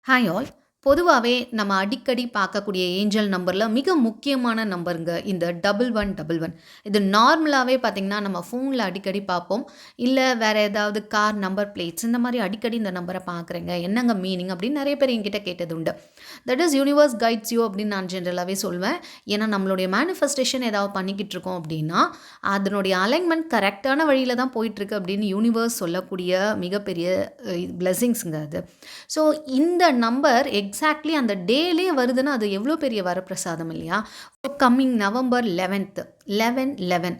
Hi all. பொதுவாவே நம்ம அடிக்கடி பார்க்கக்கூடிய ஏஞ்சல் நம்பர்ல மிக முக்கியமான நம்பருங்க இந்த 1111. இது நார்மலாவே பார்த்தீங்கன்னா, நம்ம ஃபோன்ல அடிக்கடி பார்ப்போம். இல்ல வேற ஏதாவது கார் நம்பர் பிளேட்ஸ் இந்த மாரி அடிக்கடி இந்த நம்பர பார்க்குறேங்க. என்னங்க மீனிங் அப்படின்னு நெறைய பேர் என்கிட்ட கேட்டது உண்டு. That is universe guides you அப்படின்னு நான் ஜென்ரலாவே சொல்வேன். ஏன்னா நம்மளுடைய மேனிஃபெஸ்டேஷன் ஏதாவது பண்ணிக்கிட்டு இருக்கோம் அப்படின்னா, அதனுடைய அலைன்மென்ட் கரெக்ட்டான வழியில தான் போயிட்டுருக்கு அப்படின்னு யூனிவர்ஸ் சொல்லக்கூடிய மிகப்பெரிய பிளெஸ்ஸிங்ஸ்ங்க அது. ஸோ இந்த நம்பர் எக்ஸாக்ட்லி அந்த டேலயே வருதுன்னா, அது எவ்வளோ பெரிய வரப்பிரசாதம் இல்லையா? கம்மிங் நவம்பர் 11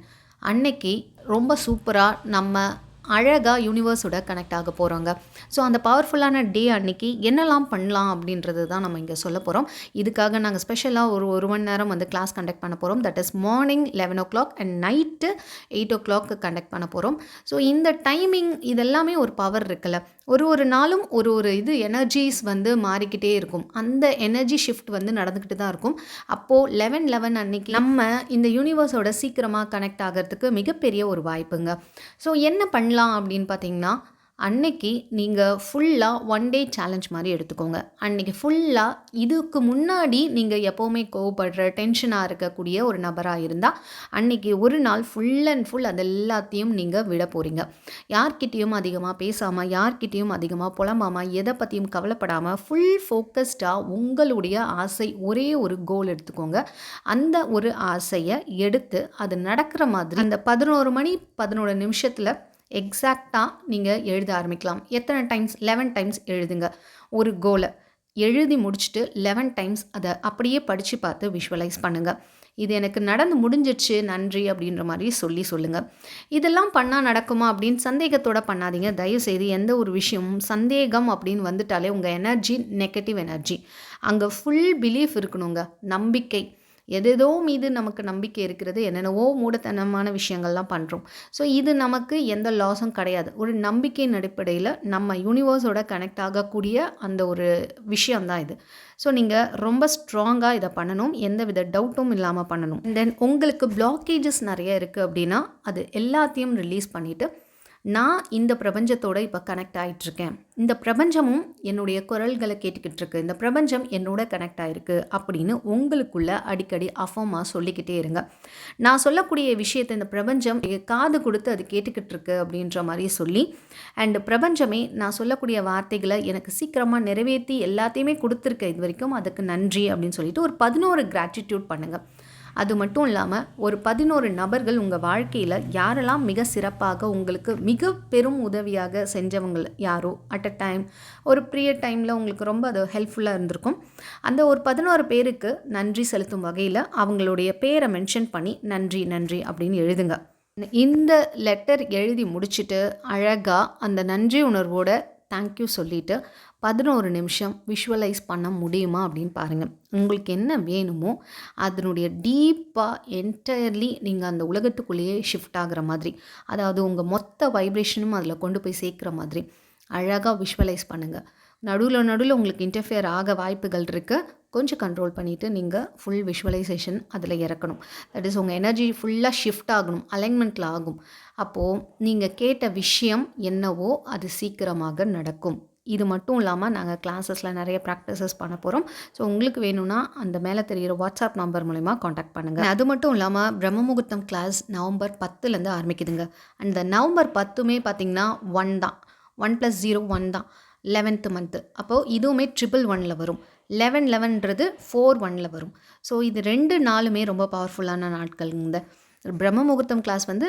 அன்னைக்கு ரொம்ப சூப்பரா நம்ம அழகா யூனிவர்ஸோட கனெக்ட் ஆக போறோங்க. ஸோ அந்த பவர்ஃபுல்லான டே அன்னைக்கு என்னலாம் பண்ணலாம் அப்படின்றது தான் நம்ம இங்க சொல்லப் போறோம். இதுக்காக நாங்க ஸ்பெஷலா ஒரு 1 மணி நேரம் வந்து கிளாஸ் கண்டக்ட் பண்ண போறோம். That is morning 11:00 and night 8:00 conduct பண்ண போறோம். ஸோ இந்த டைமிங் இதெல்லாமே ஒரு பவர் இருக்குல்ல. ஒரு நாளும் ஒரு இது எனர்ஜிஸ் வந்து மாறிக்கிட்டே இருக்கும். அந்த எனர்ஜி ஷிஃப்ட் வந்து நடந்துக்கிட்டு தான் இருக்கும். அப்போ 11:11 அன்னைக்கு நம்ம இந்த யூனிவர்ஸோட சீக்கிரமா கனெக்ட் ஆகறதுக்கு மிகப்பெரிய ஒரு வாய்ப்புங்க. ஸோ என்ன பண்ணலாம் அப்படின்னு பார்த்தீங்கன்னா, அன்னைக்கு நீங்க ஃபுல்லா 1 டே சேலஞ்ச் மாரி எடுத்துக்கோங்க. அன்னைக்கு ஃபுல்லா இதுக்கு முன்னாடி நீங்க எப்பவுமே கோவப்படுற, டென்ஷனா இருக்கக்கூடிய ஒரு நபரா இருந்தா, அன்னைக்கு ஒரு நாள் ஃபுல் அண்ட் ஃபுல் அது எல்லாத்தையும் நீங்க விட போறீங்க. யார்கிட்டயும் அதிகமா பேசாம, யார்கிட்டயும் அதிகமா புலம்பாம, எத பத்தியும் கவலைப்படாம, ஃபுல் ஃபோக்கஸ்டா உங்களுடைய ஆசை ஒரே ஒரு கோல் எடுத்துக்கோங்க. அந்த ஒரு ஆசைய எடுத்து அது நடக்கிற மாதிரி அந்த 11 மணி 11 நிமிஷத்துல எக்ஸாக்ட்டா நீங்க எழுத ஆரம்பிக்கலாம். எத்தனை டைம்ஸ்? 11 டைம்ஸ் எழுதுங்க. ஒரு கோல எழுதி முடிச்சுட்டு 11 டைம்ஸ் அத அப்படியே படிச்சு பார்த்து விஷுவலைஸ் பண்ணுங்க. இது எனக்கு நடந்து முடிஞ்சிருச்சு நன்றி அப்படின்ற மாரி சொல்லுங்க. இதெல்லாம் பண்ணா நடக்குமா அப்படின்னு சந்தேகத்தோட பண்ணாதீங்க. தயவுசெய்து எந்த ஒரு விஷயமும் சந்தேகம் அப்படின்னு வந்துட்டாலே உங்க எனர்ஜி நெகட்டிவ் எனர்ஜி. அங்க ஃபுல் பிலீஃப் இருக்கணுங்க. நம்பிக்கை. எதேதோ மீது நமக்கு நம்பிக்கை இருக்கிறது. என்னென்னவோ மூடத்தனமான விஷயங்கள்லாம் பண்றோம். ஸோ இது நமக்கு எந்த லாஸும் கிடையாது. ஒரு நம்பிக்கையின் அடிப்படையில நம்ம யூனிவர்ஸோட கனெக்ட் ஆகக்கூடிய அந்த ஒரு விஷயம் தான் இது. ஸோ நீங்க ரொம்ப ஸ்ட்ராங்கா இத பண்ணணும். எந்தவித டவுட்டும் இல்லாம பண்ணணும். தென் உங்களுக்கு பிளாக்கேஜஸ் நெறைய இருக்கு அப்படின்னா, அது எல்லாத்தையும் ரிலீஸ் பண்ணிட்டு, நான் இந்த பிரபஞ்சத்தோட இப்ப கனெக்ட் ஆயிட்டுருக்கேன். இந்த பிரபஞ்சமும் என்னுடைய குரல்கள கேட்டுக்கிட்டு இருக்கு. இந்த பிரபஞ்சம் என்னோட கனெக்ட் ஆயிருக்கு அப்படின்னு உங்களுக்குள்ள அடிக்கடி அஃபர்மா சொல்லிக்கிட்டே இருங்க. நான் சொல்லக்கூடிய விஷயத்த இந்த பிரபஞ்சம் காது கொடுத்து அது கேட்டுக்கிட்டு இருக்கு அப்படின்ற மாரி சொல்லி, அண்ட் பிரபஞ்சமே நான் சொல்லக்கூடிய வார்த்தைகள எனக்கு சீக்கிரமா நிறைவேத்தி எல்லாத்தையுமே குடுத்துருக்க இதுவரைக்கும் அதுக்கு நன்றி அப்படின்னு சொல்லிட்டு ஒரு 11 கிராட்டிட்யூட் பண்ணுங்க. அது மட்டும் இல்லாம ஒரு 11 நபர்கள் உங்க வாழ்க்கையில யாரெல்லாம் மிக சிறப்பாக உங்களுக்கு மிக பெரும் உதவியாக செஞ்சவங்க யாரோ அட் அ டைம் ஒரு பீரியட் டைம்ல உங்களுக்கு ரொம்ப அது ஹெல்ப்ஃபுல்லா இருந்திருக்கும். அந்த ஒரு 11 பேருக்கு நன்றி செலுத்தும் வகையில அவங்களுடைய பேரை மென்ஷன் பண்ணி நன்றி அப்படின்னு எழுதுங்க. இந்த லெட்டர் எழுதி முடிச்சுட்டு அழகா அந்த நன்றி உணர்வோட தேங்க்யூ சொல்லிட்டு 11 நிமிஷம் விஷுவலைஸ் பண்ண முடியுமா அப்படின்னு பாருங்கள். உங்களுக்கு என்ன வேணுமோ அதனுடைய டீப்பாக என்டையர்லி நீங்கள் அந்த உலகத்துக்குள்ளேயே ஷிஃப்ட் ஆகிற மாதிரி, அதாவது உங்கள் மொத்த வைப்ரேஷனும் அதில் கொண்டு போய் சேர்க்குற மாதிரி அழகாக விஷுவலைஸ் பண்ணுங்கள். நடுவில் உங்களுக்கு இன்டர்ஃபியர் ஆக வாய்ப்புகள் இருக்குது. கொஞ்சம் கண்ட்ரோல் பண்ணிவிட்டு நீங்கள் ஃபுல் விஷுவலைசேஷன் அதில் இறக்கணும். தட் இஸ் உங்கள் எனர்ஜி ஃபுல்லாக ஷிஃப்ட் ஆகணும், அலைன்மெண்ட்டில் ஆகும். அப்போது நீங்கள் கேட்ட விஷயம் என்னவோ அது சீக்கிரமாக நடக்கும். இது மட்டும் இல்லாமல் நாங்கள் கிளாஸஸில் நிறைய ப்ராக்டிசஸ் பண்ண போகிறோம். ஸோ உங்களுக்கு வேணும்னா அந்த மேலே தெரிகிற வாட்ஸ்அப் நம்பர் மூலிமா காண்டாக்ட் பண்ணுங்கள். அது மட்டும் இல்லாமல் பிரம்ம முகூர்த்தம் கிளாஸ் நவம்பர் 10லேருந்து ஆரம்பிக்குதுங்க. அந்த நவம்பர் 10மே பார்த்திங்கன்னா 1 தான். 1+0 1 தான். 11th month. அப்போது இதுவுமே 111ல் வரும். 11:11ன்றது 4:1ல் வரும். ஸோ இது 2 நாளுமே ரொம்ப பவர்ஃபுல்லான நாட்கள். இந்த பிரம்ம முகூர்த்தம் கிளாஸ் வந்து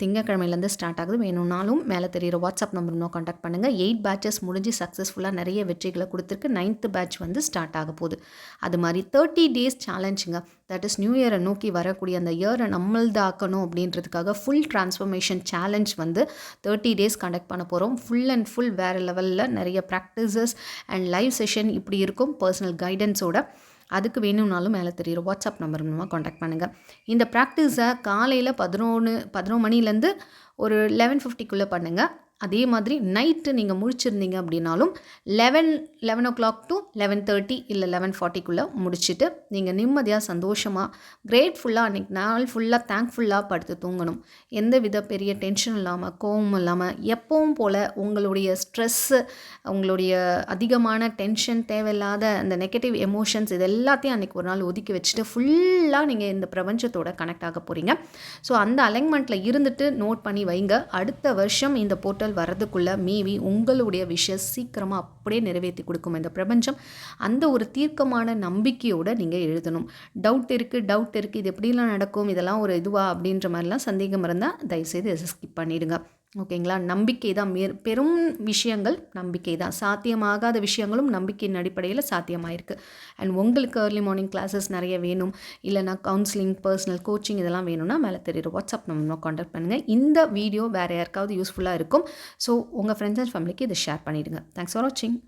திங்கக்கிழமையிலேருந்து ஸ்டார்ட் ஆகுது. வேணும்னாலும் மேலே தெரிகிற வாட்ஸ்அப் நம்பர் இன்னும் காண்டாக்ட் பண்ணுங்கள். 8 பேட்சஸ் முடிஞ்சு சக்ஸஸ்ஃபுல்லாக நிறைய வெற்றிகளை கொடுத்துருக்கு. 9th பேட்ச் வந்து ஸ்டார்ட் ஆக போகுது. அது மாதிரி 30 டேஸ் சேலஞ்சுங்க. தட் இஸ் நியூ இயரை நோக்கி வரக்கூடிய அந்த இயரை நம்மள்தாக்கணும் அப்படின்றதுக்காக ஃபுல் டிரான்ஸ்ஃபர்மேஷன் சேலஞ்ச் வந்து 30 டேஸ் கண்டக்ட் பண்ண போகிறோம். ஃபுல் அண்ட் ஃபுல் வேறு லெவலில் நிறைய ப்ராக்டிசஸ் அண்ட் லைவ் செஷன் இப்படி இருக்கும் பர்சனல் கைடன்ஸோட. அதுக்கு வேணும்னாலும் மேலே தெரிகிற வாட்ஸ்அப் நம்பர் மூலமாக காண்டாக்ட் பண்ணுங்கள். இந்த ப்ராக்டிஸை காலையில் 11 மணிலேருந்து ஒரு 11:50க்குள்ளே பண்ணுங்கள். அதே மாதிரி நைட்டு நீங்கள் முழிச்சிருந்தீங்க அப்படின்னாலும் 11 to 11:30 இல்லை 11:40க்குள்ளே முடிச்சுட்டு நீங்கள் நிம்மதியாக சந்தோஷமாக கிரேட்ஃபுல்லாக அன்றைக்கி நாள் ஃபுல்லாக தேங்க்ஃபுல்லாக படுத்து தூங்கணும். எந்த வித பெரிய டென்ஷன் இல்லாமல் கோவம் இல்லாமல் எப்பவும் போல் உங்களுடைய ஸ்ட்ரெஸ்ஸு, உங்களுடைய அதிகமான டென்ஷன், தேவையில்லாத அந்த நெகட்டிவ் எமோஷன்ஸ் இது எல்லாத்தையும் அன்றைக்கி ஒரு நாள் ஒதுக்கி வச்சுட்டு ஃபுல்லாக நீங்கள் இந்த பிரபஞ்சத்தோட கனெக்ட் ஆக போகிறீங்க. ஸோ அந்த அலைன்மெண்ட்டில் இருந்துட்டு நோட் பண்ணி வைங்க. அடுத்த வருஷம் இந்த போர்ட்டல் வரதுக்குள்ளே மேபி உங்களுடைய விஷயம் சீக்கிரமாக அப்படியே நிறைவேற்றி கொடுக்கும் இந்த பிரபஞ்சம். அந்த ஒரு தீர்க்கமான நம்பிக்கையோடு நீங்கள் எழுதணும். டவுட் இருக்குது இது எப்படிலாம் நடக்கும், இதெல்லாம் ஒரு இதுவா அப்படின்ற மாதிரிலாம் சந்தேகம் இருந்தால் தயவுசெய்து இதை ஸ்கிப் பண்ணிவிடுங்க. ஓகேங்களா? நம்பிக்கை தான் பெரும் விஷயங்கள் நம்பிக்கை தான். சாத்தியமாகாத விஷயங்களும் நம்பிக்கையின் அடிப்படையில் சாத்தியமாயிருக்கு. அண்ட் உங்களுக்கு ஏர்லி மார்னிங் கிளாஸஸ் நிறைய வேணும், இல்லைனா கவுன்சிலிங், பர்சனல் கோச்சிங் இதெல்லாம் வேணும்னா மேலே தெரியுற வாட்ஸ்அப் நம்பர் காண்டாக்ட் பண்ணுங்கள். இந்த வீடியோ வேறு யாருக்காவது யூஸ்ஃபுல்லாக இருக்கும். ஸோ உங்கள் ஃப்ரெண்ட்ஸ் அண்ட் ஃபேமிலிக்கு இதை ஷேர் பண்ணிவிடுங்க. தேங்க்ஸ் ஃபார் வாட்சிங்.